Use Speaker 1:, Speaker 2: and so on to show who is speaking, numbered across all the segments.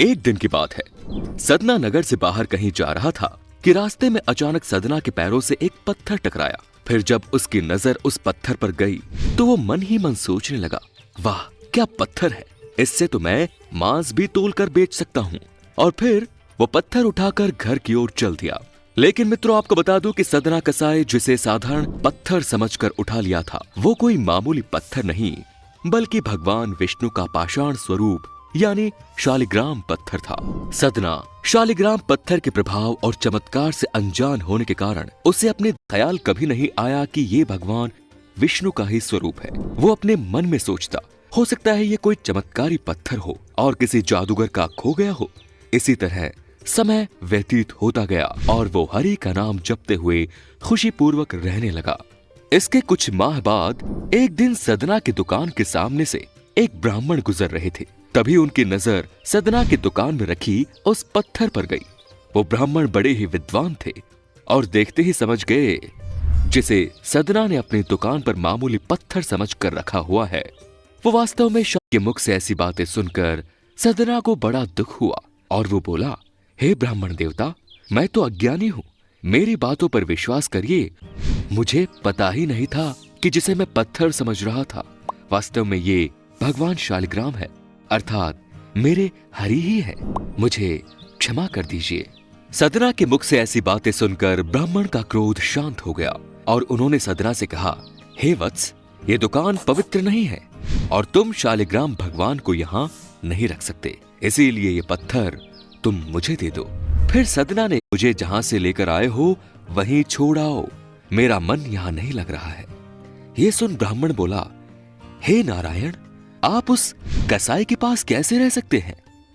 Speaker 1: एक दिन की बात है। सदना नगर से बाहर कहीं जा रहा था कि रास्ते में अचानक सदना के पैरों से एक पत्थर टकराया। फिर जब उसकी नजर उस पत्थर पर गई तो वो मन ही मन सोचने लगा, वाह क्या पत्थर है, इससे तो मैं मांस भी तोल कर बेच सकता हूँ। और फिर वो पत्थर उठाकर घर की ओर चल दिया। लेकिन मित्रों, आपको बता दूं कि सदना कसाई जिसे साधारण पत्थर समझकर उठा लिया था, वो कोई मामूली पत्थर नहीं बल्कि भगवान विष्णु का पाषाण स्वरूप यानी शालिग्राम पत्थर था। सदना शालिग्राम पत्थर के प्रभाव और चमत्कार से अनजान होने के कारण उसे अपने ख्याल कभी नहीं आया कि ये भगवान विष्णु का ही स्वरूप है। वो अपने मन में सोचता, हो सकता है ये कोई चमत्कारी पत्थर हो और किसी जादूगर का खो गया हो। इसी तरह समय व्यतीत होता गया और वो हरि का नाम जपते हुए खुशी पूर्वक रहने लगा। इसके कुछ माह बाद एक दिन सदना की दुकान के सामने से एक ब्राह्मण गुजर रहे थे। तभी उनकी नजर सदना की दुकान में रखी उस पत्थर पर गई। वो ब्राह्मण बड़े ही विद्वान थे और देखते ही समझ गए जिसे सदना ने अपनी दुकान पर मामूली पत्थर समझ कर रखा हुआ है। वो वास्तव में शाह के मुख से ऐसी बातें सुनकर सदना को बड़ा दुख हुआ और वो बोला, हे ब्राह्मण देवता, मैं तो अज्ञानी हूँ, मेरी बातों पर विश्वास करिए। मुझे पता ही नहीं था कि जिसे मैं पत्थर समझ रहा था वास्तव में ये भगवान शालिग्राम है, अर्थात मेरे हरि ही है, मुझे क्षमा कर दीजिए। सदना के मुख से ऐसी बातें सुनकर ब्राह्मण का क्रोध शांत हो गया और उन्होंने सदना से कहा, हे वत्स, ये दुकान पवित्र नहीं है और तुम शालिग्राम भगवान को यहाँ नहीं रख सकते, इसीलिए ये पत्थर तुम मुझे दे दो। फिर सदना ने, मुझे जहां से लेकर आए हो वहीं छोड़ आओ, मेरा मन यहाँ नहीं लग रहा है। ये सुन ब्राह्मण बोला, हे नारायण, आप उस कसाई के पास कैसे रह सकते हैं?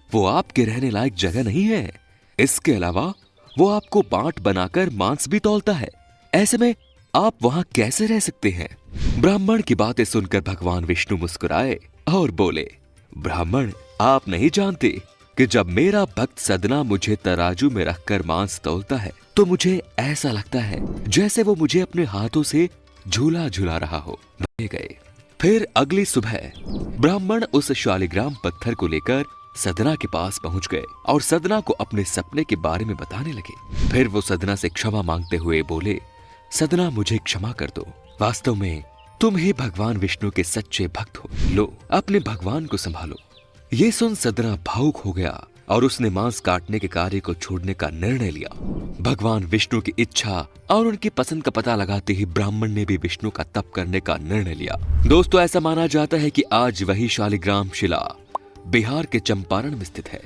Speaker 1: वो आपके रहने लायक जगह नहीं है। इसके अलावा वो आपको बांट बनाकर मांस भी तौलता है, ऐसे में आप वहां कैसे रह सकते हैं? ब्राह्मण की बातें सुनकर भगवान विष्णु मुस्कुराए और बोले, ब्राह्मण, आप नहीं जानते कि जब मेरा भक्त सदना मुझे तराजू में रखकर मांस तौलता है तो मुझे ऐसा लगता है जैसे वो मुझे अपने हाथों से झूला झूला रहा हो। गए। फिर अगली सुबह ब्राह्मण उस शालिग्राम पत्थर को लेकर सदना के पास पहुंच गए और सदना को अपने सपने के बारे में बताने लगे। फिर वो सदना से क्षमा मांगते हुए बोले, सदना, मुझे क्षमा कर दो, वास्तव में तुम ही भगवान विष्णु के सच्चे भक्त हो, लो अपने भगवान को संभालो। ये सुन सदना भावुक हो गया और उसने मांस काटने के कार्य को छोड़ने का निर्णय लिया। भगवान विष्णु की इच्छा और उनकी पसंद का पता लगाते ही ब्राह्मण ने भी विष्णु का तप करने का निर्णय लिया। दोस्तों, ऐसा माना जाता है कि आज वही शालिग्राम शिला बिहार के चंपारण में स्थित है।